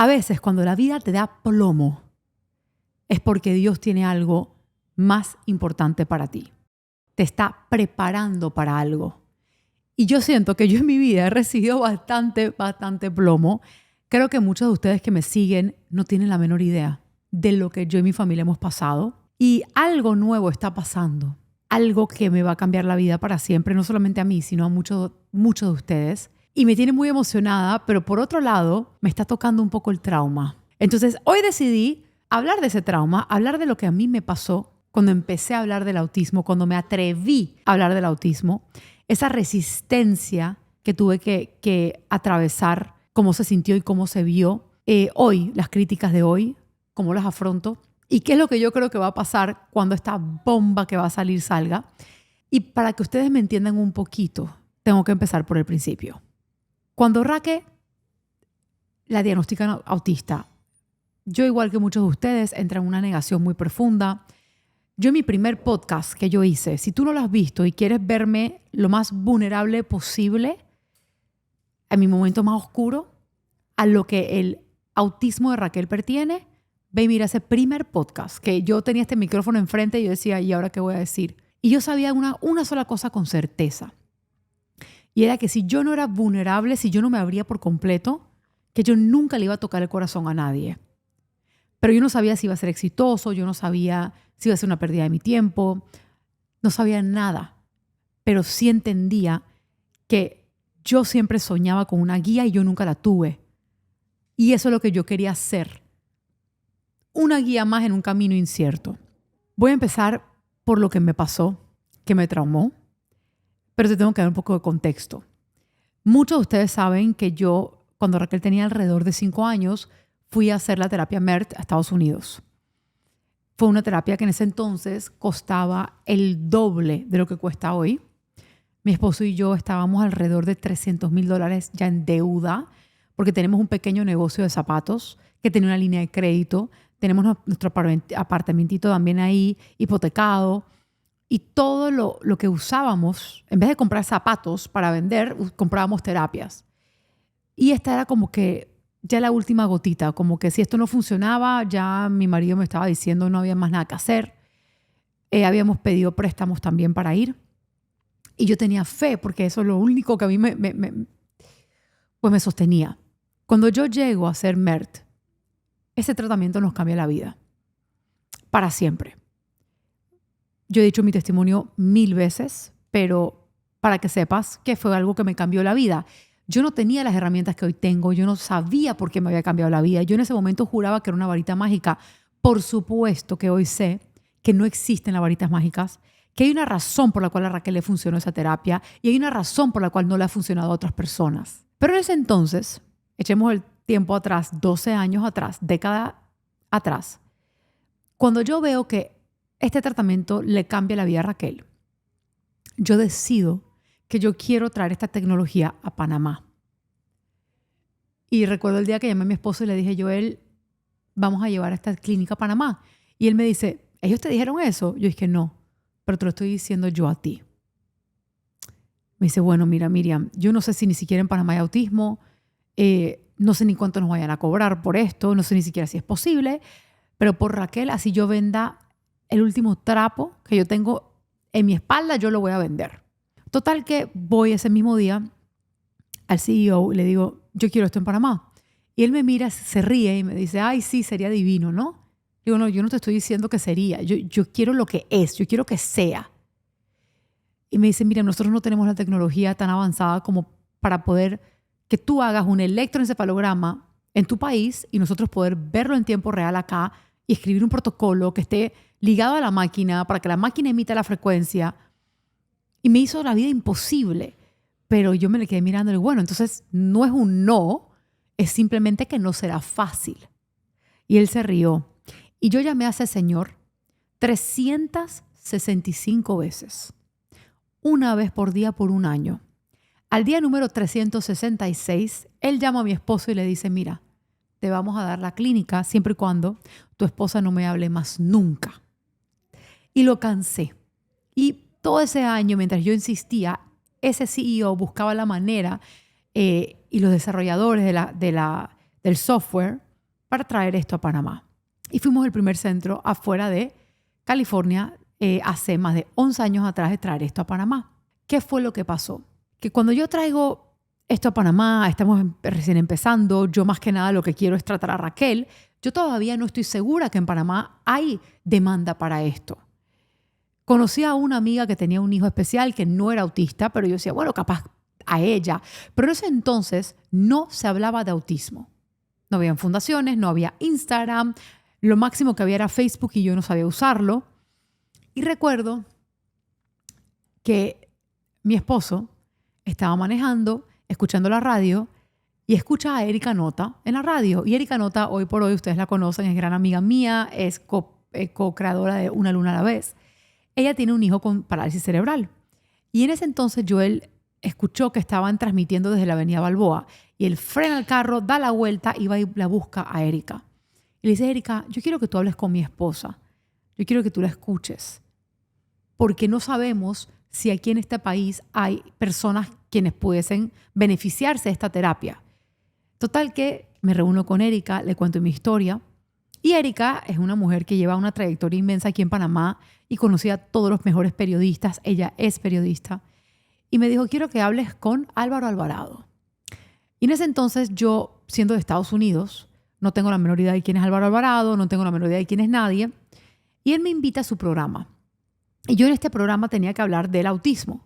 A veces cuando la vida te da plomo es porque Dios tiene algo más importante para ti. Te está preparando para algo. Y yo siento que yo en mi vida he recibido bastante plomo. Creo que muchos de ustedes que me siguen no tienen la menor idea de lo que yo y mi familia hemos pasado. Y algo nuevo está pasando. Algo que me va a cambiar la vida para siempre, no solamente a mí, sino a muchos de ustedes. Y me tiene muy emocionada, pero por otro lado, me está tocando un poco el trauma. Entonces, hoy decidí hablar de ese trauma, hablar de lo que a mí me pasó cuando empecé a hablar del autismo, cuando me atreví a hablar del autismo, esa resistencia que tuve que atravesar, cómo se sintió y cómo se vio. Hoy, las críticas de hoy, cómo las afronto y qué es lo que yo creo que va a pasar cuando esta bomba que va a salir salga. Y para que ustedes me entiendan un poquito, tengo que empezar por el principio. Cuando Raquel la diagnostican autista, yo igual que muchos de ustedes entré en una negación muy profunda. Yo en mi primer podcast que yo hice, si tú no lo has visto y quieres verme lo más vulnerable posible, en mi momento más oscuro, a lo que el autismo de Raquel pertiene, ve y mira ese primer podcast que yo tenía este micrófono enfrente y yo decía, ¿y ahora qué voy a decir? Y yo sabía una sola cosa con certeza. Y era que si yo no era vulnerable, si yo no me abría por completo, que yo nunca le iba a tocar el corazón a nadie. Pero yo no sabía si iba a ser exitoso, yo no sabía si iba a ser una pérdida de mi tiempo, no sabía nada. Pero sí entendía que yo siempre soñaba con una guía y yo nunca la tuve. Y eso es lo que yo quería hacer. Una guía más en un camino incierto. Voy a empezar por lo que me pasó, que me traumó. Pero te tengo que dar un poco de contexto. Muchos de ustedes saben que yo, cuando Raquel tenía alrededor de 5 años, fui a hacer la terapia MERT a Estados Unidos. Fue una terapia que en ese entonces costaba el doble de lo que cuesta hoy. Mi esposo y yo estábamos alrededor de $300,000 ya en deuda, porque tenemos un pequeño negocio de zapatos que tiene una línea de crédito. Tenemos nuestro apartamentito también ahí hipotecado. Y todo lo que usábamos, en vez de comprar zapatos para vender, comprábamos terapias. Y esta era como que ya la última gotita, como que si esto no funcionaba, ya mi marido me estaba diciendo no había más nada que hacer. Habíamos pedido préstamos también para ir. Y yo tenía fe, porque eso es lo único que a mí pues me sostenía. Cuando yo llego a hacer MERT, ese tratamiento nos cambia la vida. Para siempre. Yo he dicho mi testimonio 1000 veces, pero para que sepas que fue algo que me cambió la vida. Yo no tenía las herramientas que hoy tengo, yo no sabía por qué me había cambiado la vida. Yo en ese momento juraba que era una varita mágica. Por supuesto que hoy sé que no existen las varitas mágicas, que hay una razón por la cual a Raquel le funcionó esa terapia y hay una razón por la cual no le ha funcionado a otras personas. Pero en ese entonces, echemos el tiempo atrás, 12 años atrás, década atrás, cuando yo veo que este tratamiento le cambia la vida a Raquel, yo decido que yo quiero traer esta tecnología a Panamá. Y recuerdo el día que llamé a mi esposo y le dije, Joel, vamos a llevar a esta clínica a Panamá. Y él me dice, ¿ellos te dijeron eso? Yo dije, no, pero te lo estoy diciendo yo a ti. Me dice, bueno, mira, Miriam, yo no sé si ni siquiera en Panamá hay autismo, no sé ni cuánto nos vayan a cobrar por esto, no sé ni siquiera si es posible, pero por Raquel, así yo venda el último trapo que yo tengo en mi espalda, yo lo voy a vender. Total que voy ese mismo día al CEO y le digo, yo quiero esto en Panamá. Y él me mira, se ríe y me dice, ay, sí, sería divino, ¿no? Digo, no, yo no te estoy diciendo que sería, yo quiero lo que es, yo quiero que sea. Y me dice, mira, nosotros no tenemos la tecnología tan avanzada como para poder que tú hagas un electroencefalograma en tu país y nosotros poder verlo en tiempo real acá y escribir un protocolo que esté ligado a la máquina para que la máquina emita la frecuencia. Y me hizo la vida imposible. Pero yo me le quedé mirando y bueno, entonces no es un no, es simplemente que no será fácil. Y él se rió. Y yo llamé a ese señor 365 veces. Una vez por día por un año. Al día número 366, él llama a mi esposo y le dice, mira, te vamos a dar la clínica siempre y cuando tu esposa no me hable más nunca. Y lo cansé. Y todo ese año, mientras yo insistía, ese CEO buscaba la manera y los desarrolladores del software para traer esto a Panamá. Y fuimos el primer centro afuera de California hace más de 11 años atrás de traer esto a Panamá. ¿Qué fue lo que pasó? Que cuando yo traigo esto a Panamá, estamos recién empezando, yo más que nada lo que quiero es tratar a Raquel, yo todavía no estoy segura que en Panamá hay demanda para esto. Conocí a una amiga que tenía un hijo especial que no era autista, pero yo decía, bueno, capaz a ella. Pero en ese entonces no se hablaba de autismo. No había fundaciones, no había Instagram, lo máximo que había era Facebook y yo no sabía usarlo. Y recuerdo que mi esposo estaba manejando, escuchando la radio y escucha a Erika Nota en la radio. Y Erika Nota, hoy por hoy, ustedes la conocen, es gran amiga mía, es co-creadora de Una Luna a la Vez. Ella tiene un hijo con parálisis cerebral. Y en ese entonces Joel escuchó que estaban transmitiendo desde la avenida Balboa y él frena el carro, da la vuelta y va y la busca a Erika. Y le dice, Erika, yo quiero que tú hables con mi esposa. Yo quiero que tú la escuches. Porque no sabemos si aquí en este país hay personas quienes pudiesen beneficiarse de esta terapia. Total que me reúno con Erika, le cuento mi historia. Y Erika es una mujer que lleva una trayectoria inmensa aquí en Panamá y conocía a todos los mejores periodistas. Ella es periodista. Y me dijo, quiero que hables con Álvaro Alvarado. Y en ese entonces yo, siendo de Estados Unidos, no tengo la menor idea de quién es Álvaro Alvarado, no tengo la menor idea de quién es nadie. Y él me invita a su programa. Y yo en este programa tenía que hablar del autismo.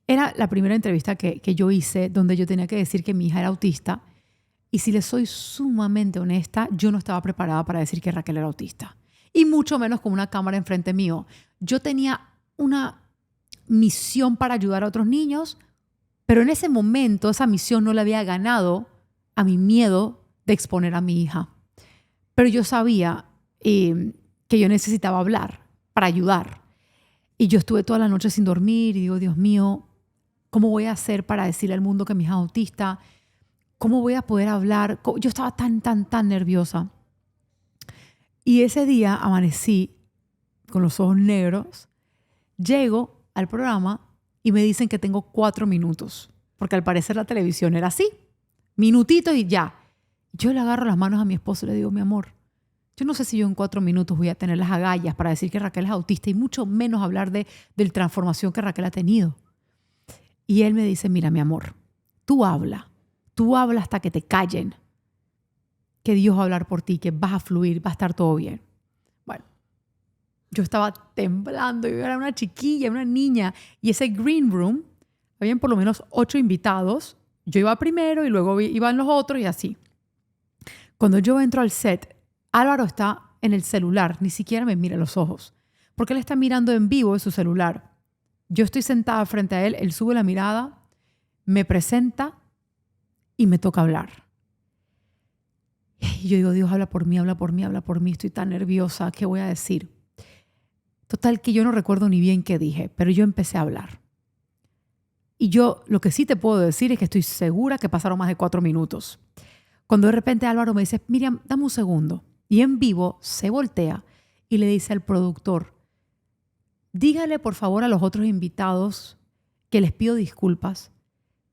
Era la primera entrevista que yo hice donde yo tenía que decir que mi hija era autista. Y si les soy sumamente honesta, yo no estaba preparada para decir que Raquel era autista. Y mucho menos con una cámara enfrente mío. Yo tenía una misión para ayudar a otros niños, pero en ese momento esa misión no le había ganado a mi miedo de exponer a mi hija. Pero yo sabía que yo necesitaba hablar para ayudar. Y yo estuve toda la noche sin dormir y digo, Dios mío, ¿cómo voy a hacer para decirle al mundo que mi hija es autista? ¿Cómo voy a poder hablar? Yo estaba tan nerviosa. Y ese día amanecí con los ojos negros. Llego al programa y me dicen que tengo 4 minutos. Porque al parecer la televisión era así. Minutitos y ya. Yo le agarro las manos a mi esposo y le digo, mi amor, yo no sé si yo en 4 minutos voy a tener las agallas para decir que Raquel es autista y mucho menos hablar de la transformación que Raquel ha tenido. Y él me dice, mira, mi amor, tú habla hasta que te callen, que Dios va a hablar por ti, que vas a fluir, va a estar todo bien. Bueno, yo estaba temblando, yo era una chiquilla, una niña, y ese green room, habían por lo menos 8 invitados, yo iba primero y luego iban los otros y así. Cuando yo entro al set, Álvaro está en el celular, ni siquiera me mira a los ojos, porque él está mirando en vivo en su celular. Yo estoy sentada frente a él, él sube la mirada, me presenta y me toca hablar. Y yo digo, Dios, habla por mí, estoy tan nerviosa, ¿qué voy a decir? Total que yo no recuerdo ni bien qué dije, pero yo empecé a hablar. Y yo lo que sí te puedo decir es que estoy segura que pasaron más de 4 minutos. Cuando de repente Álvaro me dice, Miriam, dame un segundo. Y en vivo se voltea y le dice al productor, dígale por favor a los otros invitados que les pido disculpas,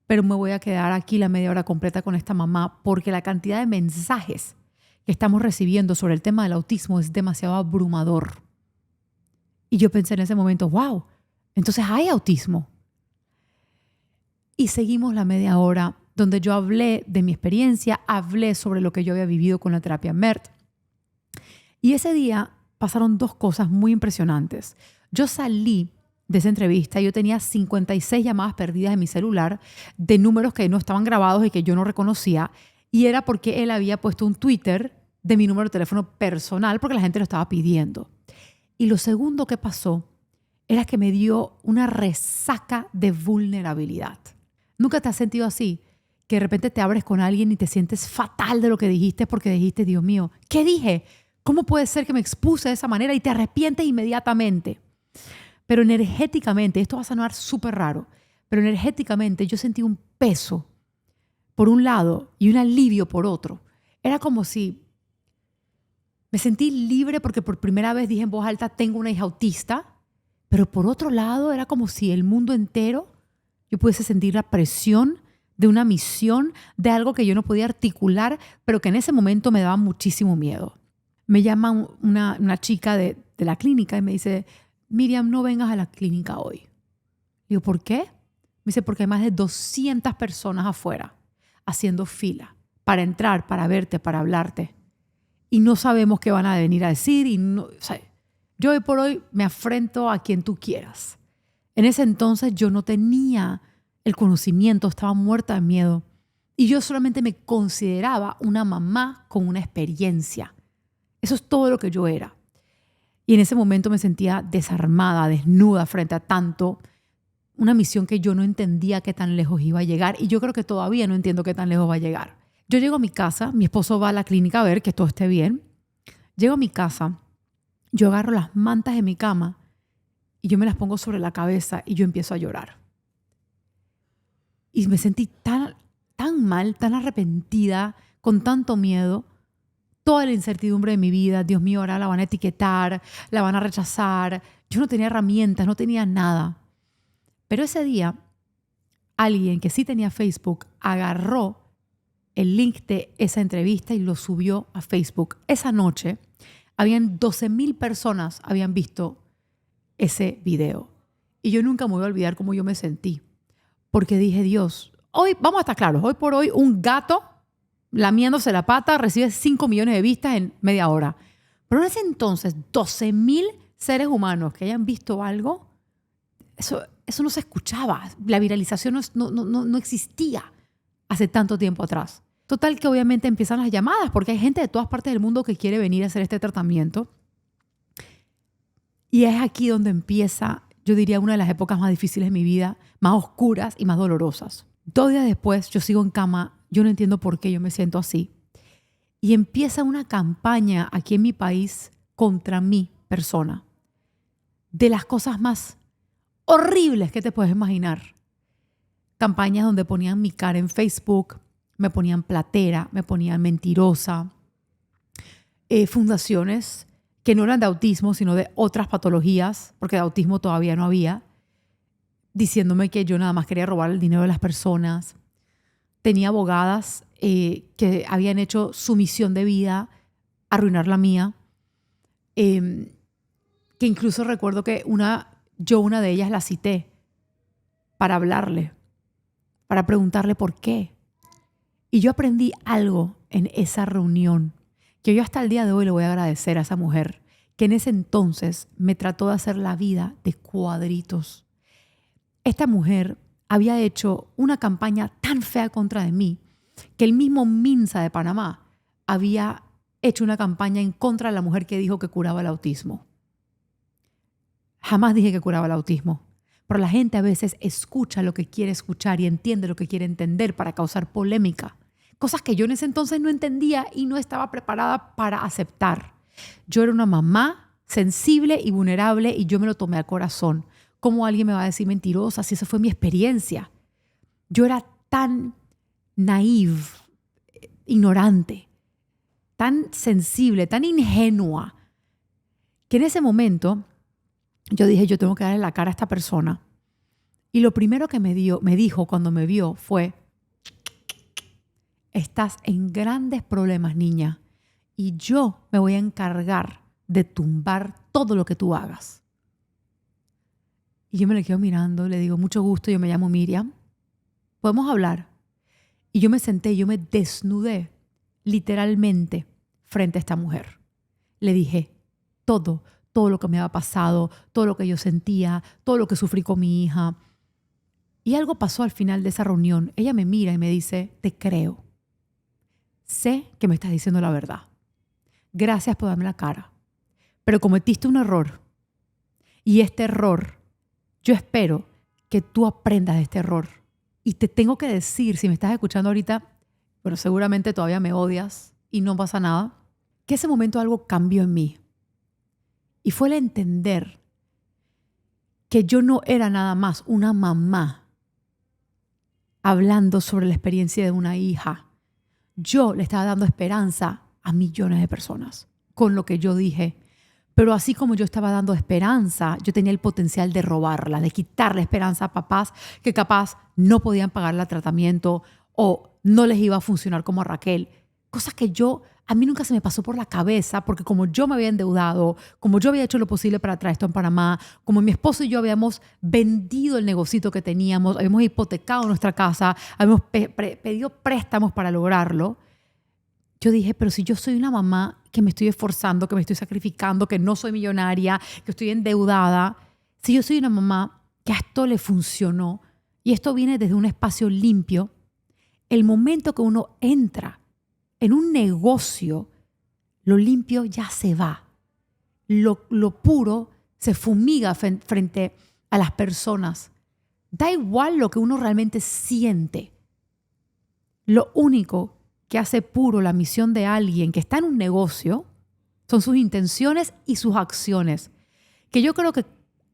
pero me voy a quedar aquí la media hora completa con esta mamá porque la cantidad de mensajes que estamos recibiendo sobre el tema del autismo es demasiado abrumador. Y yo pensé en ese momento, wow, entonces hay autismo. Y seguimos la media hora donde yo hablé de mi experiencia, hablé sobre lo que yo había vivido con la terapia MERT. Y ese día pasaron 2 cosas muy impresionantes. Yo salí de esa entrevista y yo tenía 56 llamadas perdidas en mi celular de números que no estaban grabados y que yo no reconocía. Y era porque él había puesto un Twitter de mi número de teléfono personal porque la gente lo estaba pidiendo. Y lo segundo que pasó era que me dio una resaca de vulnerabilidad. ¿Nunca te has sentido así? Que de repente te abres con alguien y te sientes fatal de lo que dijiste porque dijiste, Dios mío, ¿qué dije? ¿Cómo puede ser que me expuse de esa manera? Y te arrepientes inmediatamente. Pero energéticamente, esto va a sonar súper raro, pero energéticamente yo sentí un peso por un lado y un alivio por otro. Era como si me sentí libre porque por primera vez dije en voz alta, tengo una hija autista, pero por otro lado era como si el mundo entero, yo pudiese sentir la presión de una misión, de algo que yo no podía articular, pero que en ese momento me daba muchísimo miedo. Me llama una chica de la clínica y me dice, Miriam, no vengas a la clínica hoy. Digo, ¿por qué? Me dice, porque hay más de 200 personas afuera haciendo fila para entrar, para verte, para hablarte. Y no sabemos qué van a venir a decir. Y no, o sea, yo hoy por hoy me afrento a quien tú quieras. En ese entonces yo no tenía el conocimiento, estaba muerta de miedo. Y yo solamente me consideraba una mamá con una experiencia. Eso es todo lo que yo era. Y en ese momento me sentía desarmada, desnuda frente a tanto. Una misión que yo no entendía qué tan lejos iba a llegar. Y yo creo que todavía no entiendo qué tan lejos va a llegar. Yo llego a mi casa, mi esposo va a la clínica a ver que todo esté bien. Llego a mi casa, yo agarro las mantas de mi cama y yo me las pongo sobre la cabeza y yo empiezo a llorar. Y me sentí tan mal, tan arrepentida, con tanto miedo. Toda la incertidumbre de mi vida, Dios mío, ahora la van a etiquetar, la van a rechazar. Yo no tenía herramientas, no tenía nada. Pero ese día, alguien que sí tenía Facebook agarró el link de esa entrevista y lo subió a Facebook. Esa noche, habían 12,000 personas habían visto ese video. Y yo nunca me voy a olvidar cómo yo me sentí. Porque dije, Dios, hoy, vamos a estar claros, hoy por hoy un gato lamiéndose la pata recibe 5 millones de vistas en media hora. Pero en ese entonces, 12,000 seres humanos que hayan visto algo, eso no se escuchaba. La viralización no existía hace tanto tiempo atrás. Total que obviamente empiezan las llamadas porque hay gente de todas partes del mundo que quiere venir a hacer este tratamiento. Y es aquí donde empieza, yo diría, una de las épocas más difíciles de mi vida, más oscuras y más dolorosas. 2 días después yo sigo en cama, yo no entiendo por qué yo me siento así. Y empieza una campaña aquí en mi país contra mi persona. De las cosas más horribles que te puedes imaginar. Campañas donde ponían mi cara en Facebook, me ponían platera, me ponían mentirosa. Fundaciones que no eran de autismo, sino de otras patologías, porque de autismo todavía no había, diciéndome que yo nada más quería robar el dinero de las personas. Tenía abogadas que habían hecho su misión de vida, arruinar la mía. Que incluso recuerdo que una de ellas la cité para hablarle, para preguntarle por qué. Y yo aprendí algo en esa reunión que yo hasta el día de hoy le voy a agradecer a esa mujer, que en ese entonces me trató de hacer la vida de cuadritos. Esta mujer había hecho una campaña tan fea contra de mí que el mismo MINSA de Panamá había hecho una campaña en contra de la mujer que dijo que curaba el autismo. Jamás dije que curaba el autismo, pero la gente a veces escucha lo que quiere escuchar y entiende lo que quiere entender para causar polémica. Cosas que yo en ese entonces no entendía y no estaba preparada para aceptar. Yo era una mamá sensible y vulnerable y yo me lo tomé al corazón. ¿Cómo alguien me va a decir mentirosa si esa fue mi experiencia? Yo era tan naive, ignorante, tan sensible, tan ingenua, que en ese momento yo dije, yo tengo que darle la cara a esta persona. Y lo primero que me dijo cuando me vio fue, estás en grandes problemas, niña, y yo me voy a encargar de tumbar todo lo que tú hagas. Y yo me le quedo mirando, le digo, mucho gusto, yo me llamo Miriam, ¿podemos hablar? Y yo me senté, yo me desnudé literalmente frente a esta mujer. Le dije todo lo que me había pasado, todo lo que yo sentía, todo lo que sufrí con mi hija. Y algo pasó al final de esa reunión. Ella me mira y me dice, te creo. Sé que me estás diciendo la verdad. Gracias por darme la cara. Pero cometiste un error. Y este error, yo espero que tú aprendas de este error. Y te tengo que decir, si me estás escuchando ahorita, bueno, seguramente todavía me odias y no pasa nada, que ese momento algo cambió en mí. Y fue el entender que yo no era nada más una mamá hablando sobre la experiencia de una hija. Yo le estaba dando esperanza a millones de personas con lo que yo dije. Pero así como yo estaba dando esperanza, yo tenía el potencial de robarla, de quitarle esperanza a papás que capaz no podían pagar el tratamiento o no les iba a funcionar como a Raquel. Cosas que a mí nunca se me pasó por la cabeza, porque como yo me había endeudado, como yo había hecho lo posible para traer esto en Panamá, como mi esposo y yo habíamos vendido el negocito que teníamos, habíamos hipotecado nuestra casa, habíamos pedido préstamos para lograrlo, yo dije, pero si yo soy una mamá que me estoy esforzando, que me estoy sacrificando, que no soy millonaria, que estoy endeudada, si yo soy una mamá que a esto le funcionó y esto viene desde un espacio limpio, el momento que uno entra en un negocio, lo limpio ya se va. Lo puro se fumiga frente a las personas. Da igual lo que uno realmente siente. Lo único que hace puro la misión de alguien que está en un negocio son sus intenciones y sus acciones. Que yo creo que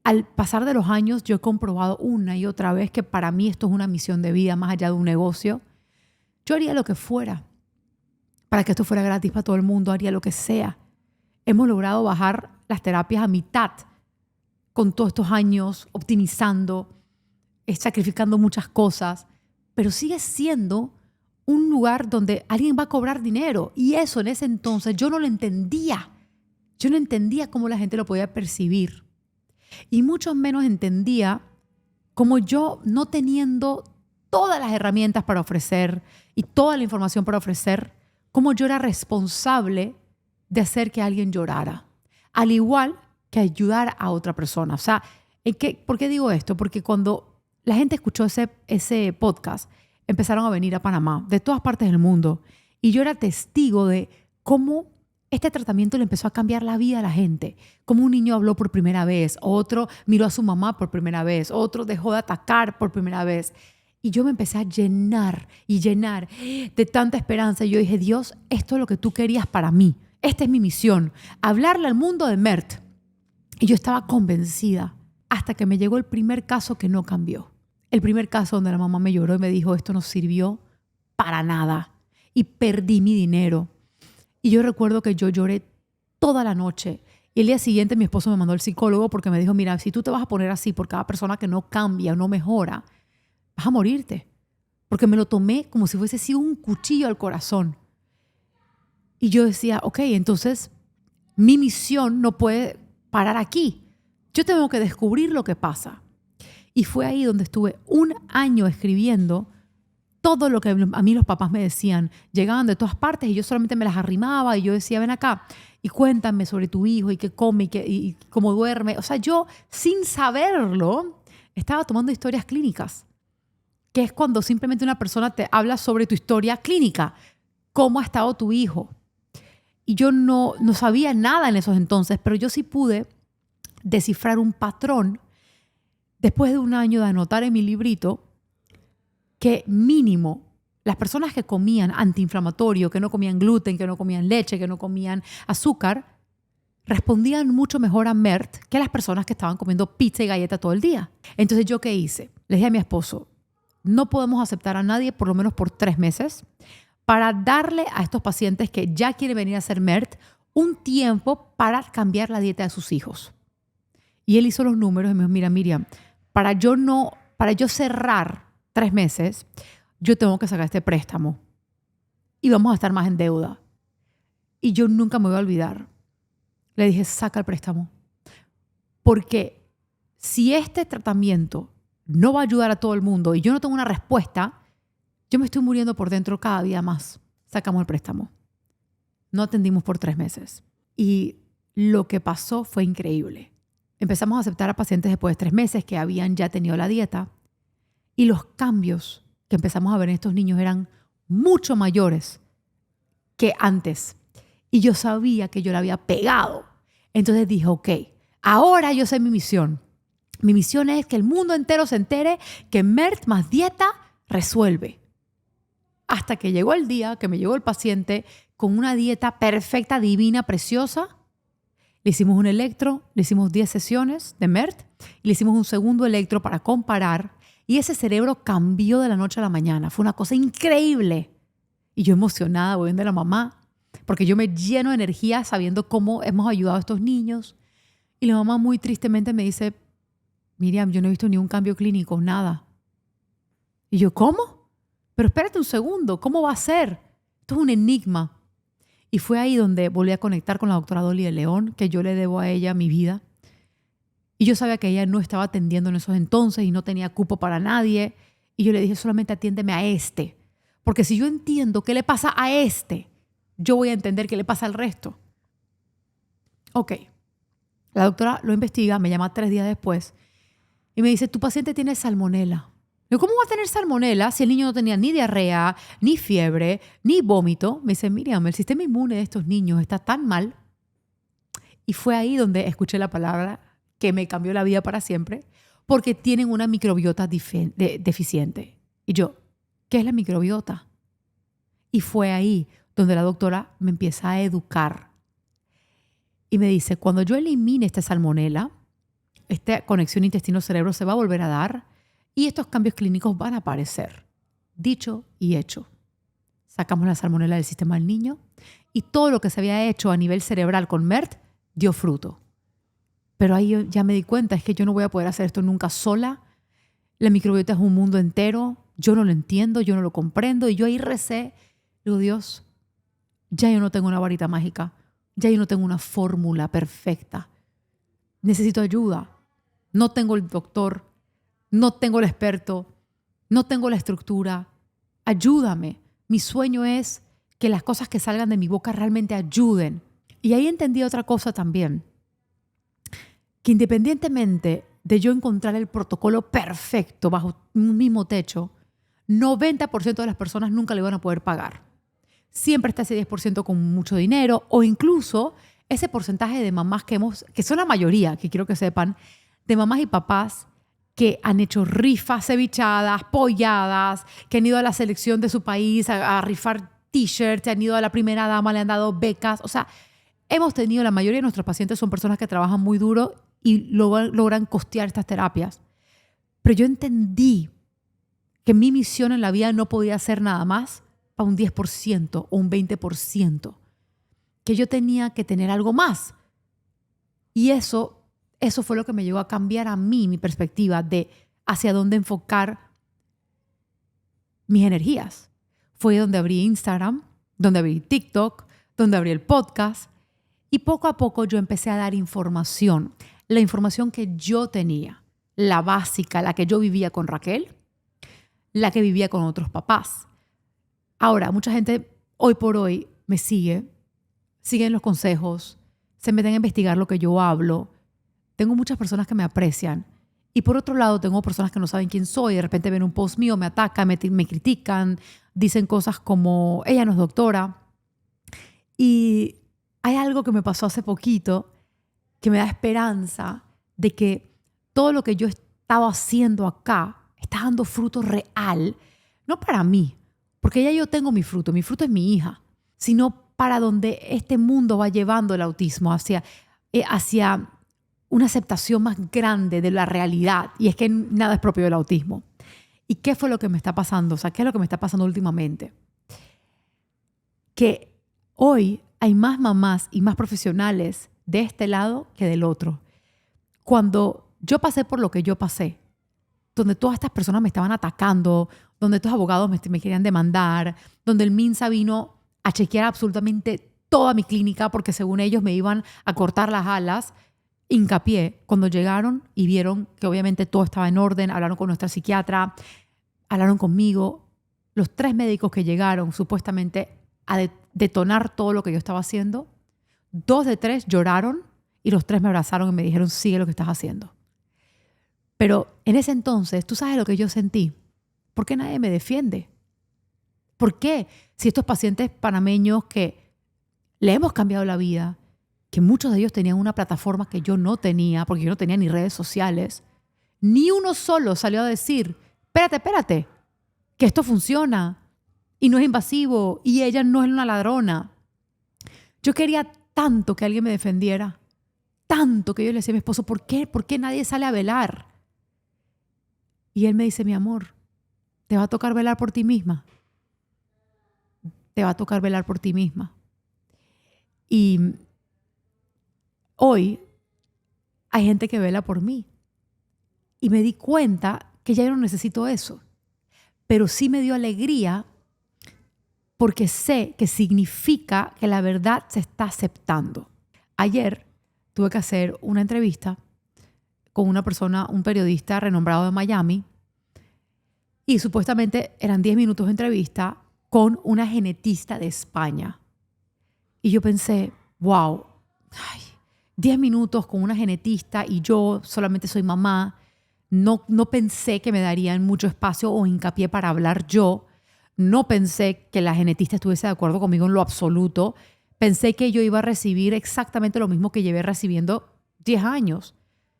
al pasar de los años yo he comprobado una y otra vez que para mí esto es una misión de vida más allá de un negocio. Yo haría lo que fuera para que esto fuera gratis para todo el mundo, haría lo que sea. Hemos logrado bajar las terapias a mitad con todos estos años, optimizando, sacrificando muchas cosas, pero sigue siendo un lugar donde alguien va a cobrar dinero. Y eso en ese entonces yo no lo entendía. Yo no entendía cómo la gente lo podía percibir. Y mucho menos entendía cómo yo, no teniendo todas las herramientas para ofrecer y toda la información para ofrecer, cómo yo era responsable de hacer que alguien llorara. Al igual que ayudar a otra persona. O sea, ¿por qué digo esto? Porque cuando la gente escuchó ese podcast, empezaron a venir a Panamá de todas partes del mundo y yo era testigo de cómo este tratamiento le empezó a cambiar la vida a la gente. Como un niño habló por primera vez, otro miró a su mamá por primera vez, otro dejó de atacar por primera vez. Y yo me empecé a llenar y llenar de tanta esperanza. Y yo dije, Dios, esto es lo que tú querías para mí. Esta es mi misión, hablarle al mundo de Mert. Y yo estaba convencida hasta que me llegó el primer caso que no cambió. El primer caso donde la mamá me lloró y me dijo, esto no sirvió para nada. Y perdí mi dinero. Y yo recuerdo que yo lloré toda la noche. Y el día siguiente mi esposo me mandó al psicólogo porque me dijo, mira, si tú te vas a poner así por cada persona que no cambia o no mejora, vas a morirte. Porque me lo tomé como si fuese sido un cuchillo al corazón. Y yo decía, ok, entonces mi misión no puede parar aquí. Yo tengo que descubrir lo que pasa. Y fue ahí donde estuve un año escribiendo todo lo que a mí los papás me decían. Llegaban de todas partes y yo solamente me las arrimaba y yo decía, ven acá y cuéntame sobre tu hijo y qué come y cómo duerme. O sea, yo sin saberlo estaba tomando historias clínicas, que es cuando simplemente una persona te habla sobre tu historia clínica. ¿Cómo ha estado tu hijo? Y yo no sabía nada en esos entonces, pero yo sí pude descifrar un patrón después de un año de anotar en mi librito que mínimo las personas que comían antiinflamatorio, que no comían gluten, que no comían leche, que no comían azúcar, respondían mucho mejor a Mert que las personas que estaban comiendo pizza y galleta todo el día. Entonces, ¿yo qué hice? Le dije a mi esposo, no podemos aceptar a nadie por lo menos por 3 meses para darle a estos pacientes que ya quieren venir a hacer Mert un tiempo para cambiar la dieta de sus hijos. Y él hizo los números y me dijo, mira, Miriam, para yo cerrar 3 meses, yo tengo que sacar este préstamo y vamos a estar más en deuda. Y yo nunca me voy a olvidar. Le dije, saca el préstamo. Porque si este tratamiento no va a ayudar a todo el mundo y yo no tengo una respuesta, yo me estoy muriendo por dentro cada día más. Sacamos el préstamo. No atendimos por 3 meses. Y lo que pasó fue increíble. Empezamos a aceptar a pacientes después de 3 meses que habían ya tenido la dieta. Y los cambios que empezamos a ver en estos niños eran mucho mayores que antes. Y yo sabía que yo la había pegado. Entonces dije, ok, ahora yo sé mi misión. Mi misión es que el mundo entero se entere que Mert más dieta resuelve. Hasta que llegó el día que me llegó el paciente con una dieta perfecta, divina, preciosa. Le hicimos un electro, le hicimos 10 sesiones de Mert y le hicimos un segundo electro para comparar. Y ese cerebro cambió de la noche a la mañana. Fue una cosa increíble. Y yo emocionada, voy viendo a la mamá. porque yo me lleno de energía sabiendo cómo hemos ayudado a estos niños. Y la mamá muy tristemente me dice, Miriam, yo no he visto ni un cambio clínico, nada. Y yo, ¿cómo? Pero espérate un segundo, ¿cómo va a ser? Esto es un enigma. Y fue ahí donde volví a conectar con la doctora Dolly de León, que yo le debo a ella mi vida. Y yo sabía que ella no estaba atendiendo en esos entonces y no tenía cupo para nadie. Y yo le dije, solamente atiéndeme a este. Porque si yo entiendo qué le pasa a este, yo voy a entender qué le pasa al resto. Ok. La doctora lo investiga, me llama 3 días después y me dice, tu paciente tiene salmonela. Yo, ¿cómo va a tener salmonela si el niño no tenía ni diarrea, ni fiebre, ni vómito? Me dice, Miriam, el sistema inmune de estos niños está tan mal. Y fue ahí donde escuché la palabra que me cambió la vida para siempre, porque tienen una microbiota deficiente. Y yo, ¿qué es la microbiota? Y fue ahí donde la doctora me empieza a educar. Y me dice, cuando yo elimine esta salmonela, esta conexión intestino-cerebro se va a volver a dar y estos cambios clínicos van a aparecer. Dicho y hecho. Sacamos la salmonela del sistema del niño y todo lo que se había hecho a nivel cerebral con MERT dio fruto. Pero ahí yo ya me di cuenta, es que yo no voy a poder hacer esto nunca sola. La microbiota es un mundo entero. Yo no lo entiendo, yo no lo comprendo. Y yo ahí recé. Digo, Dios, ya yo no tengo una varita mágica. Ya yo no tengo una fórmula perfecta. Necesito ayuda. No tengo el doctor. No tengo el experto. No tengo la estructura. Ayúdame. Mi sueño es que las cosas que salgan de mi boca realmente ayuden. Y ahí entendí otra cosa también. Que independientemente de yo encontrar el protocolo perfecto bajo un mismo techo, 90% de las personas nunca le van a poder pagar. Siempre está ese 10% con mucho dinero o incluso ese porcentaje de mamás que son la mayoría, que quiero que sepan, de mamás y papás que han hecho rifas cevichadas, polladas, que han ido a la selección de su país a rifar t-shirts, han ido a la primera dama, le han dado becas. O sea, hemos tenido, la mayoría de nuestros pacientes son personas que trabajan muy duro y logran costear estas terapias. Pero yo entendí que mi misión en la vida no podía ser nada más para un 10% o un 20%, que yo tenía que tener algo más. Y eso fue lo que me llevó a cambiar a mí mi perspectiva de hacia dónde enfocar mis energías. Fue donde abrí Instagram, donde abrí TikTok, donde abrí el podcast. Y poco a poco yo empecé a dar información, la información que yo tenía, la básica, la que yo vivía con Raquel, la que vivía con otros papás. Ahora, mucha gente hoy por hoy me siguen los consejos, se meten a investigar lo que yo hablo. Tengo muchas personas que me aprecian. Y por otro lado, tengo personas que no saben quién soy. De repente ven un post mío, me atacan, me critican, dicen cosas como, ella no es doctora. Y hay algo que me pasó hace poquito que me da esperanza de que todo lo que yo he estado haciendo acá está dando fruto real, no para mí, porque ya yo tengo mi fruto es mi hija, sino para donde este mundo va llevando el autismo, hacia una aceptación más grande de la realidad. Y es que nada es propio del autismo. ¿Y qué fue lo que me está pasando? O sea, ¿qué es lo que me está pasando últimamente? Que hoy hay más mamás y más profesionales de este lado que del otro. Cuando yo pasé por lo que yo pasé, donde todas estas personas me estaban atacando, donde estos abogados me querían demandar, donde el MINSA vino a chequear absolutamente toda mi clínica porque según ellos me iban a cortar las alas, hincapié, cuando llegaron y vieron que obviamente todo estaba en orden, hablaron con nuestra psiquiatra, hablaron conmigo, los 3 médicos que llegaron supuestamente a detonar todo lo que yo estaba haciendo, 2 de 3 lloraron y los 3 me abrazaron y me dijeron, sigue lo que estás haciendo. Pero en ese entonces, ¿tú sabes lo que yo sentí? ¿Por qué nadie me defiende? ¿Por qué? Si estos pacientes panameños que le hemos cambiado la vida, que muchos de ellos tenían una plataforma que yo no tenía, porque yo no tenía ni redes sociales, ni uno solo salió a decir, espérate, que esto funciona y no es invasivo y ella no es una ladrona. Yo quería tanto que alguien me defendiera, tanto que yo le decía a mi esposo, ¿por qué? ¿Por qué nadie sale a velar? Y él me dice, mi amor, te va a tocar velar por ti misma. Te va a tocar velar por ti misma. Y hoy hay gente que vela por mí. Y me di cuenta que ya yo no necesito eso. Pero sí me dio alegría porque sé que significa que la verdad se está aceptando. Ayer tuve que hacer una entrevista con una persona, un periodista renombrado de Miami, y supuestamente eran 10 minutos de entrevista con una genetista de España. Y yo pensé, wow, 10 minutos con una genetista y yo solamente soy mamá. No pensé que me darían mucho espacio o hincapié para hablar yo. No pensé que la genetista estuviese de acuerdo conmigo en lo absoluto. Pensé que yo iba a recibir exactamente lo mismo que llevé recibiendo 10 años.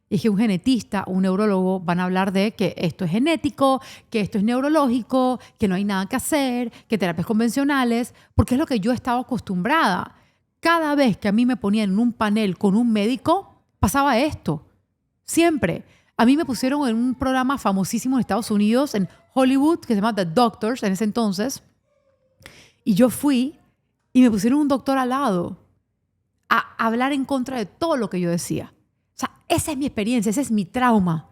Y es que un genetista, un neurólogo van a hablar de que esto es genético, que esto es neurológico, que no hay nada que hacer, que terapias convencionales, porque es lo que yo estaba acostumbrada. Cada vez que a mí me ponían en un panel con un médico, pasaba esto. Siempre. A mí me pusieron en un programa famosísimo en Estados Unidos, en Hollywood, que se llama The Doctors en ese entonces. Y yo fui y me pusieron un doctor al lado a hablar en contra de todo lo que yo decía. O sea, esa es mi experiencia, ese es mi trauma.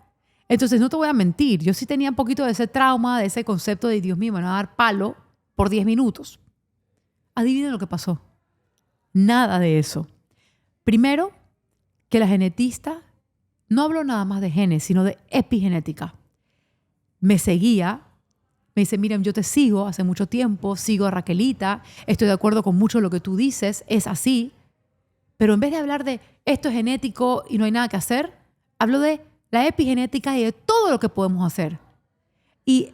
Entonces, no te voy a mentir, yo sí tenía un poquito de ese trauma, de ese concepto de, Dios mío, me van a dar palo por 10 minutos. Adivinen lo que pasó. Nada de eso. Primero, que la genetista no habló nada más de genes, sino de epigenética. Me seguía, me dice, Miriam, yo te sigo hace mucho tiempo, sigo a Raquelita, estoy de acuerdo con mucho de lo que tú dices, es así. Pero en vez de hablar de esto es genético y no hay nada que hacer, hablo de la epigenética y de todo lo que podemos hacer. Y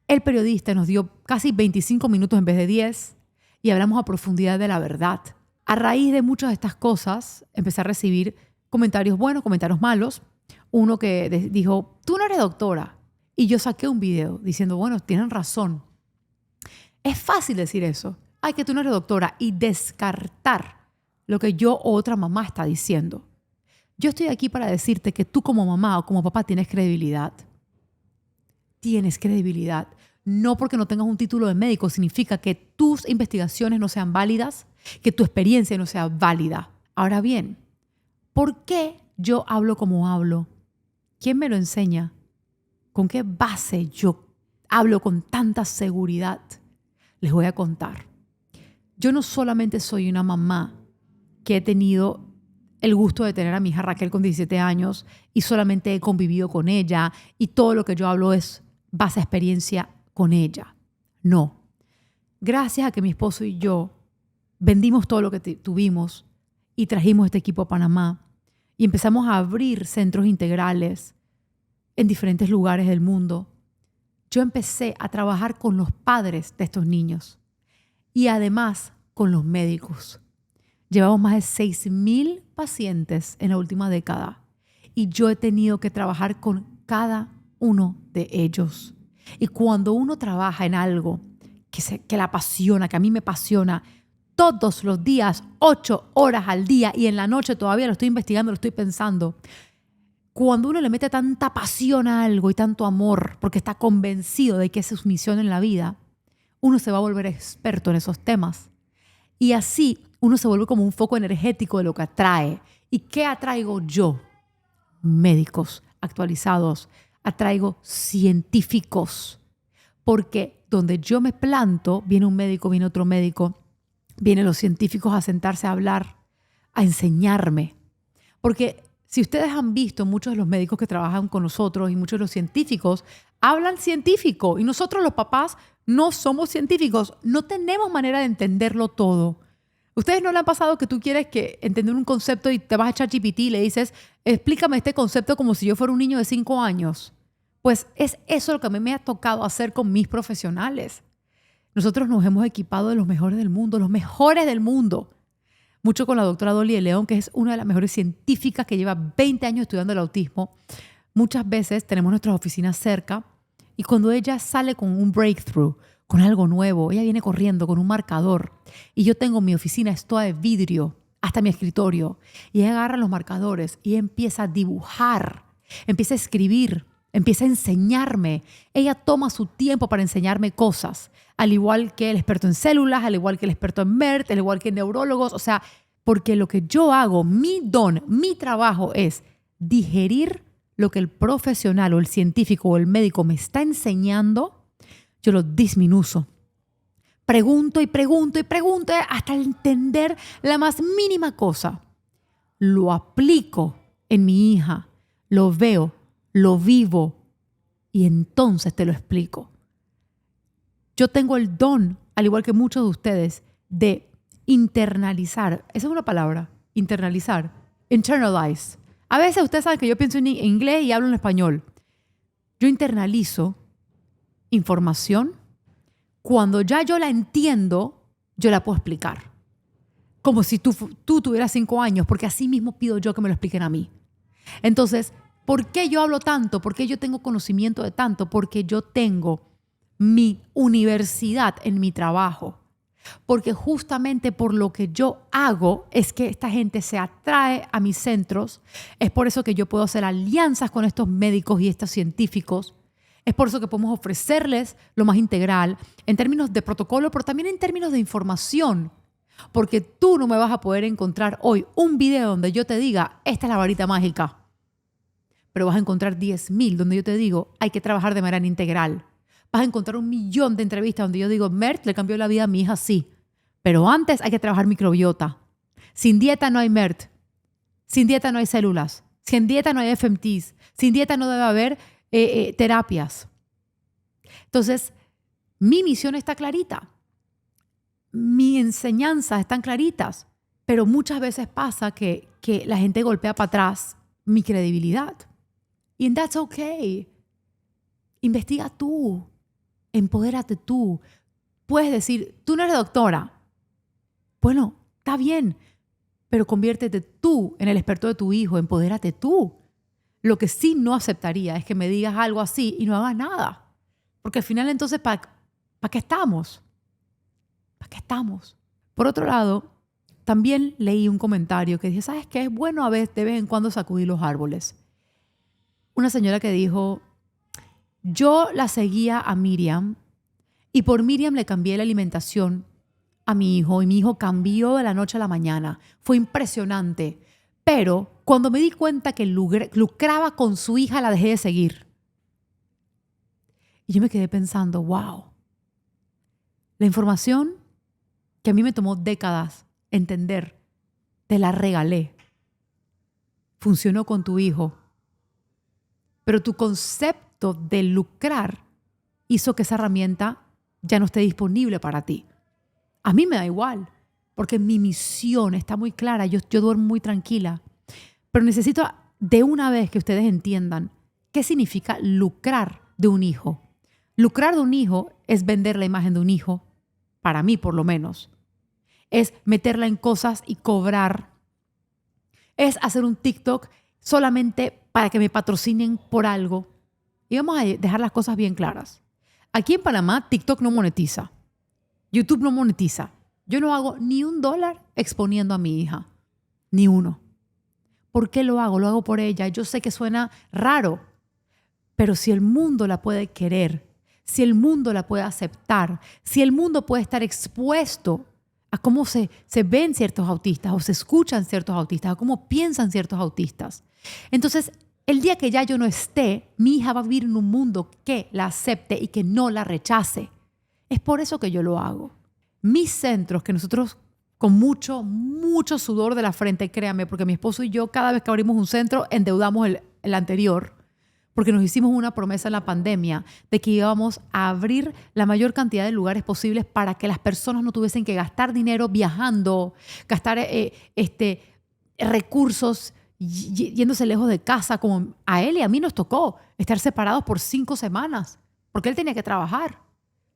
el periodista nos dio casi 25 minutos en vez de 10 y hablamos a profundidad de la verdad. A raíz de muchas de estas cosas, empecé a recibir comentarios buenos, comentarios malos. Uno que dijo, tú no eres doctora. Y yo saqué un video diciendo, bueno, tienen razón. Es fácil decir eso. Ay, que tú no eres doctora. Y descartar lo que yo o otra mamá está diciendo. Yo estoy aquí para decirte que tú como mamá o como papá tienes credibilidad. Tienes credibilidad. No porque no tengas un título de médico significa que tus investigaciones no sean válidas, que tu experiencia no sea válida. Ahora bien, ¿por qué yo hablo como hablo? ¿Quién me lo enseña? ¿Con qué base yo hablo con tanta seguridad? Les voy a contar. Yo no solamente soy una mamá que he tenido el gusto de tener a mi hija Raquel con 17 años y solamente he convivido con ella y todo lo que yo hablo es base a experiencia con ella. No. Gracias a que mi esposo y yo vendimos todo lo que tuvimos y trajimos este equipo a Panamá y empezamos a abrir centros integrales en diferentes lugares del mundo, yo empecé a trabajar con los padres de estos niños y además con los médicos. Llevamos más de 6,000 pacientes en la última década y yo he tenido que trabajar con cada uno de ellos. Y cuando uno trabaja en algo que la apasiona, que a mí me apasiona, todos los días, 8 horas al día y en la noche todavía lo estoy investigando, lo estoy pensando. Cuando uno le mete tanta pasión a algo y tanto amor porque está convencido de que esa es su misión en la vida, uno se va a volver experto en esos temas. Y así uno se vuelve como un foco energético de lo que atrae. ¿Y qué atraigo yo? Médicos actualizados. Atraigo científicos. Porque donde yo me planto, viene un médico, viene otro médico, vienen los científicos a sentarse a hablar, a enseñarme. Porque si ustedes han visto, muchos de los médicos que trabajan con nosotros y muchos de los científicos hablan científico y nosotros los papás no somos científicos, no tenemos manera de entenderlo todo. ¿Ustedes no le han pasado que tú quieres entender un concepto y te vas a ChatGPT y le dices, explícame este concepto como si yo fuera un niño de 5 años? Pues es eso lo que a mí me ha tocado hacer con mis profesionales. Nosotros nos hemos equipado de los mejores del mundo, los mejores del mundo. Mucho con la doctora Dolly de León, que es una de las mejores científicas que lleva 20 años estudiando el autismo. Muchas veces tenemos nuestras oficinas cerca y cuando ella sale con un breakthrough, con algo nuevo, ella viene corriendo con un marcador y yo tengo mi oficina, es toda de vidrio, hasta mi escritorio. Y ella agarra los marcadores y empieza a dibujar, empieza a escribir empieza a enseñarme. Ella toma su tiempo para enseñarme cosas, al igual que el experto en células, al igual que el experto en MERT, al igual que neurólogos. O sea, porque lo que yo hago, mi don, mi trabajo es digerir lo que el profesional o el científico o el médico me está enseñando, yo lo disminuyo. Pregunto y pregunto y pregunto hasta entender la más mínima cosa. Lo aplico en mi hija, lo veo, lo vivo y entonces te lo explico. Yo tengo el don, al igual que muchos de ustedes, de internalizar. Esa es una palabra, internalizar, internalize. A veces ustedes saben que yo pienso en inglés y hablo en español. Yo internalizo información. Cuando ya yo la entiendo, yo la puedo explicar. Como si tú tuvieras 5 años, porque así mismo pido yo que me lo expliquen a mí. Entonces, ¿por qué yo hablo tanto? ¿Por qué yo tengo conocimiento de tanto? Porque yo tengo mi universidad en mi trabajo. Porque justamente por lo que yo hago es que esta gente se atrae a mis centros. Es por eso que yo puedo hacer alianzas con estos médicos y estos científicos. Es por eso que podemos ofrecerles lo más integral en términos de protocolo, pero también en términos de información. Porque tú no me vas a poder encontrar hoy un video donde yo te diga, esta es la varita mágica. Pero vas a encontrar 10,000 donde yo te digo, hay que trabajar de manera integral. Vas a encontrar 1,000,000 de entrevistas donde yo digo, MERT le cambió la vida a mi hija, sí. Pero antes hay que trabajar microbiota. Sin dieta no hay MERT. Sin dieta no hay células. Sin dieta no hay FMTs. Sin dieta no debe haber terapias. Entonces, mi misión está clarita. Mi enseñanza están claritas. Pero muchas veces pasa que la gente golpea para atrás mi credibilidad. And that's okay. Investiga tú. Empodérate tú. Puedes decir, tú no eres doctora. Bueno, está bien, pero conviértete tú en el experto de tu hijo. Empodérate tú. Lo que sí no aceptaría es que me digas algo así y no hagas nada. Porque al final entonces, ¿para qué estamos? ¿Para qué estamos? Por otro lado, también leí un comentario que dije, ¿sabes qué? Es bueno a veces, de vez en cuando sacudir los árboles. Una señora que dijo, yo la seguía a Miriam y por Miriam le cambié la alimentación a mi hijo y mi hijo cambió de la noche a la mañana. Fue impresionante. Pero cuando me di cuenta que lucraba con su hija, la dejé de seguir. Y yo me quedé pensando, wow, la información que a mí me tomó décadas entender, te la regalé. Funcionó con tu hijo. Pero tu concepto de lucrar hizo que esa herramienta ya no esté disponible para ti. A mí me da igual, porque mi misión está muy clara, yo duermo muy tranquila. Pero necesito de una vez que ustedes entiendan qué significa lucrar de un hijo. Lucrar de un hijo es vender la imagen de un hijo, para mí por lo menos. Es meterla en cosas y cobrar. Es hacer un TikTok solamente para que me patrocinen por algo. Y vamos a dejar las cosas bien claras. Aquí en Panamá, TikTok no monetiza. YouTube no monetiza. Yo no hago ni $1 exponiendo a mi hija. Ni uno. ¿Por qué lo hago? Lo hago por ella. Yo sé que suena raro, pero si el mundo la puede querer, si el mundo la puede aceptar, si el mundo puede estar expuesto a cómo se ven ciertos autistas o se escuchan ciertos autistas, a cómo piensan ciertos autistas. Entonces, el día que ya yo no esté, mi hija va a vivir en un mundo que la acepte y que no la rechace. Es por eso que yo lo hago. Mis centros, que nosotros con mucho sudor de la frente, créanme, porque mi esposo y yo cada vez que abrimos un centro endeudamos el anterior, porque nos hicimos una promesa en la pandemia de que íbamos a abrir la mayor cantidad de lugares posibles para que las personas no tuviesen que gastar dinero viajando, gastar recursos yéndose lejos de casa, como a él y a mí nos tocó estar separados por 5 semanas, porque él tenía que trabajar.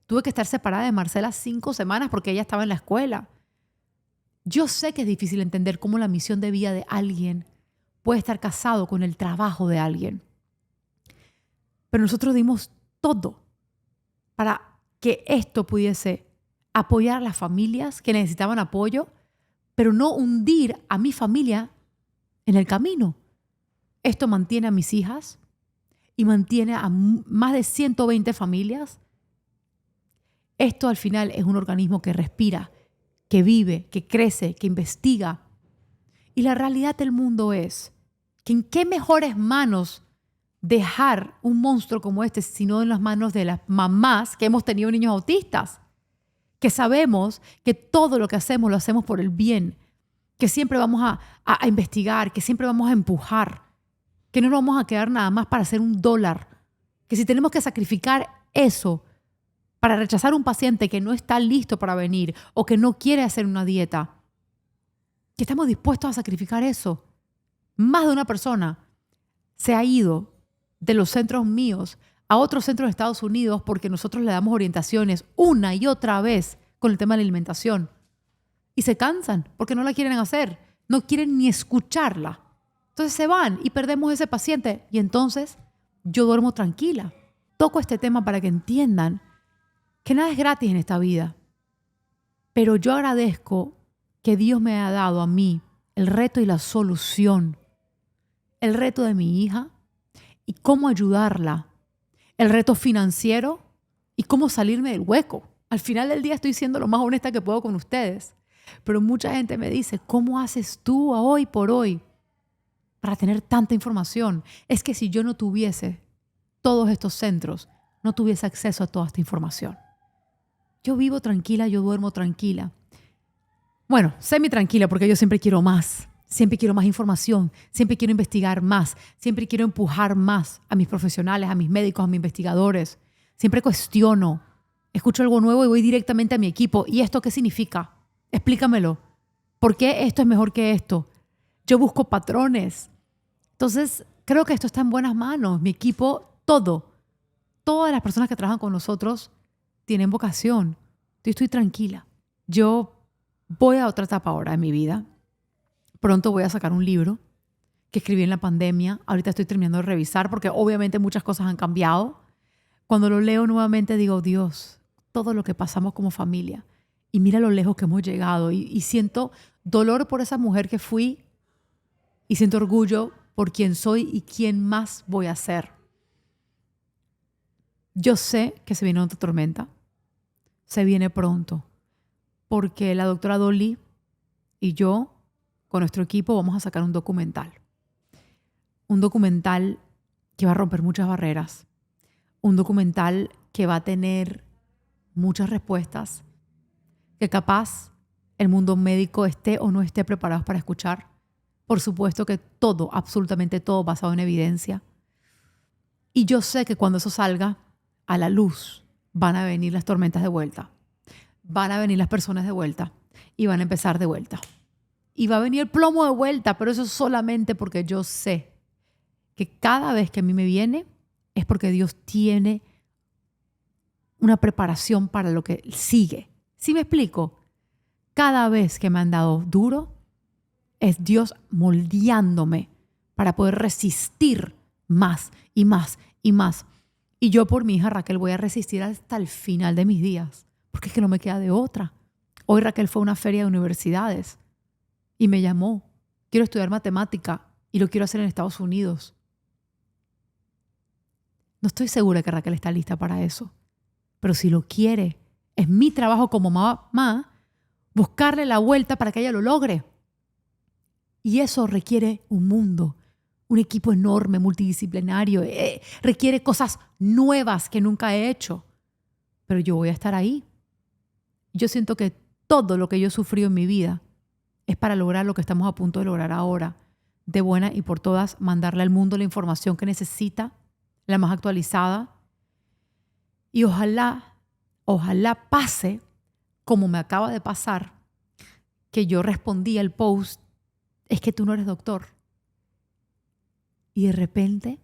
Tuve que estar separada de Marcela 5 semanas porque ella estaba en la escuela. Yo sé que es difícil entender cómo la misión de vida de alguien puede estar casado con el trabajo de alguien. Pero nosotros dimos todo para que esto pudiese apoyar a las familias que necesitaban apoyo, pero no hundir a mi familia en el camino. Esto mantiene a mis hijas y mantiene a más de 120 familias. Esto al final es un organismo que respira, que vive, que crece, que investiga. Y la realidad del mundo es que en qué mejores manos dejar un monstruo como este, sino en las manos de las mamás que hemos tenido niños autistas, que sabemos que todo lo que hacemos lo hacemos por el bien, que siempre vamos a investigar, que siempre vamos a empujar, que no nos vamos a quedar nada más para hacer $1, que si tenemos que sacrificar eso para rechazar a un paciente que no está listo para venir o que no quiere hacer una dieta, que estamos dispuestos a sacrificar eso. Más de una persona se ha ido de los centros míos a otros centros de Estados Unidos porque nosotros le damos orientaciones una y otra vez con el tema de la alimentación. Y se cansan porque no la quieren hacer, no quieren ni escucharla. Entonces se van y perdemos ese paciente y entonces yo duermo tranquila. Toco este tema para que entiendan que nada es gratis en esta vida. Pero yo agradezco que Dios me haya dado a mí el reto y la solución. El reto de mi hija y cómo ayudarla. El reto financiero y cómo salirme del hueco. Al final del día estoy siendo lo más honesta que puedo con ustedes. Pero mucha gente me dice, ¿cómo haces tú hoy por hoy para tener tanta información? Es que si yo no tuviese todos estos centros, no tuviese acceso a toda esta información. Yo vivo tranquila, yo duermo tranquila. Bueno, semi tranquila porque yo siempre quiero más. Siempre quiero más información, siempre quiero investigar más, siempre quiero empujar más a mis profesionales, a mis médicos, a mis investigadores. Siempre cuestiono, escucho algo nuevo y voy directamente a mi equipo. ¿Y esto qué significa? Explícamelo. ¿Por qué esto es mejor que esto? Yo busco patrones. Entonces, creo que esto está en buenas manos. Mi equipo, todas las personas que trabajan con nosotros tienen vocación. Yo estoy tranquila. Yo voy a otra etapa ahora de mi vida. Pronto voy a sacar un libro que escribí en la pandemia. Ahorita estoy terminando de revisar porque obviamente muchas cosas han cambiado. Cuando lo leo nuevamente digo, Dios, todo lo que pasamos como familia. Y mira lo lejos que hemos llegado. Y siento dolor por esa mujer que fui y siento orgullo por quién soy y quién más voy a ser. Yo sé que se viene otra tormenta. Se viene pronto. Porque la doctora Dolly y yo, con nuestro equipo, vamos a sacar un documental. Un documental que va a romper muchas barreras. Un documental que va a tener muchas respuestas que capaz el mundo médico esté o no esté preparado para escuchar. Por supuesto que todo, absolutamente todo basado en evidencia. Y yo sé que cuando eso salga a la luz van a venir las tormentas de vuelta. Van a venir las personas de vuelta y van a empezar de vuelta. Y va a venir el plomo de vuelta, pero eso es solamente porque yo sé que cada vez que a mí me viene es porque Dios tiene una preparación para lo que sigue. ¿Sí me explico? Cada vez que me han dado duro es Dios moldeándome para poder resistir más y más y más. Y yo por mi hija Raquel voy a resistir hasta el final de mis días, porque es que no me queda de otra. Hoy Raquel fue a una feria de universidades y me llamó. Quiero estudiar matemática y lo quiero hacer en Estados Unidos. No estoy segura que Raquel está lista para eso, pero si lo quiere, es mi trabajo como mamá buscarle la vuelta para que ella lo logre. Y eso requiere un mundo, un equipo enorme, multidisciplinario, requiere cosas nuevas que nunca he hecho. Pero yo voy a estar ahí. Yo siento que todo lo que yo he sufrido en mi vida es para lograr lo que estamos a punto de lograr ahora. De buena y por todas, mandarle al mundo la información que necesita, la más actualizada. Y ojalá pase como me acaba de pasar, que yo respondí al post, es que tú no eres doctor. Y de repente,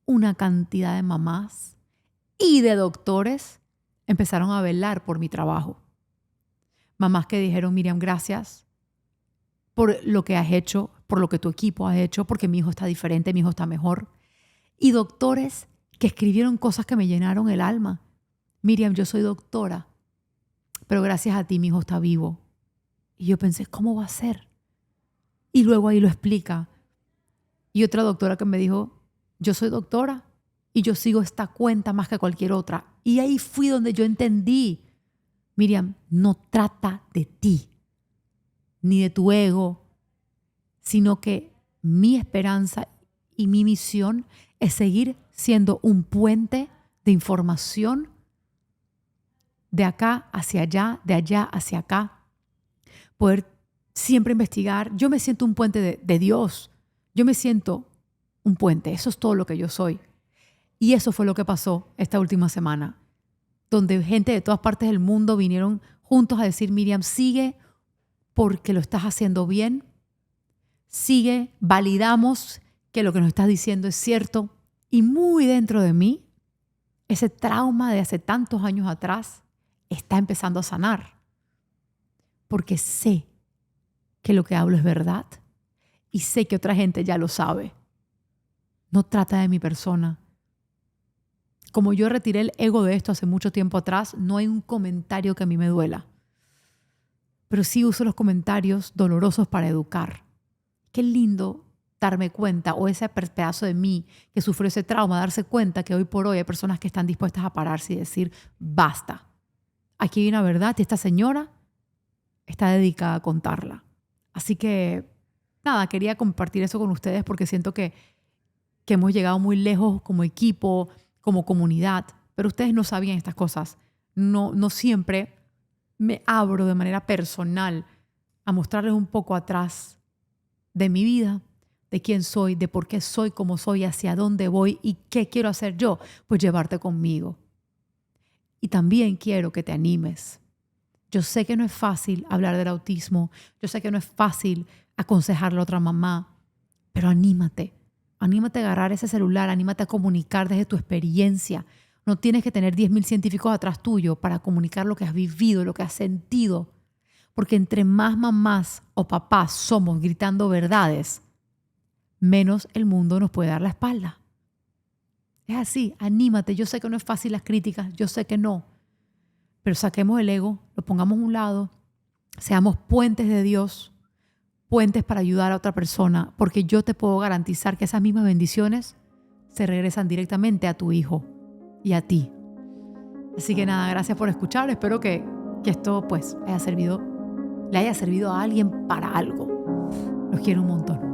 una cantidad de mamás y de doctores empezaron a velar por mi trabajo. Mamás que dijeron, Miriam, gracias por lo que has hecho, por lo que tu equipo ha hecho, porque mi hijo está diferente, mi hijo está mejor. Y doctores que escribieron cosas que me llenaron el alma. Miriam, yo soy doctora, pero gracias a ti mi hijo está vivo. Y yo pensé, ¿cómo va a ser? Y luego ahí lo explica. Y otra doctora que me dijo, yo soy doctora y yo sigo esta cuenta más que cualquier otra. Y ahí fui donde yo entendí, Miriam, no trata de ti, ni de tu ego, sino que mi esperanza y mi misión es seguir siendo un puente de información de acá hacia allá, de allá hacia acá. Poder siempre investigar. Yo me siento un puente de Dios. Yo me siento un puente. Eso es todo lo que yo soy. Y eso fue lo que pasó esta última semana, donde gente de todas partes del mundo vinieron juntos a decir, Miriam, sigue porque lo estás haciendo bien. Sigue, validamos que lo que nos estás diciendo es cierto. Y muy dentro de mí, ese trauma de hace tantos años atrás está empezando a sanar. Porque sé que lo que hablo es verdad y sé que otra gente ya lo sabe. No trata de mi persona. Como yo retiré el ego de esto hace mucho tiempo atrás, no hay un comentario que a mí me duela. Pero sí uso los comentarios dolorosos para educar. Qué lindo darme cuenta, o ese pedazo de mí que sufrió ese trauma, darse cuenta que hoy por hoy hay personas que están dispuestas a pararse y decir, basta. Aquí hay una verdad y esta señora está dedicada a contarla. Así que, nada, quería compartir eso con ustedes porque siento que hemos llegado muy lejos como equipo, como comunidad, pero ustedes no sabían estas cosas. No siempre me abro de manera personal a mostrarles un poco atrás de mi vida, de quién soy, de por qué soy como soy, hacia dónde voy y qué quiero hacer yo, pues llevarte conmigo. Y también quiero que te animes. Yo sé que no es fácil hablar del autismo, yo sé que no es fácil aconsejarle a otra mamá, pero anímate. Anímate a agarrar ese celular, anímate a comunicar desde tu experiencia. No tienes que tener 10.000 científicos atrás tuyo para comunicar lo que has vivido, lo que has sentido. Porque entre más mamás o papás somos gritando verdades, menos el mundo nos puede dar la espalda. Es así, anímate. Yo sé que no es fácil las críticas, yo sé que no. Pero saquemos el ego, lo pongamos a un lado, seamos puentes de Dios, puentes para ayudar a otra persona, porque yo te puedo garantizar que esas mismas bendiciones se regresan directamente a tu hijo y a ti. Así que nada, gracias por escuchar. Espero que esto pues le haya servido a alguien para algo. Los quiero un montón.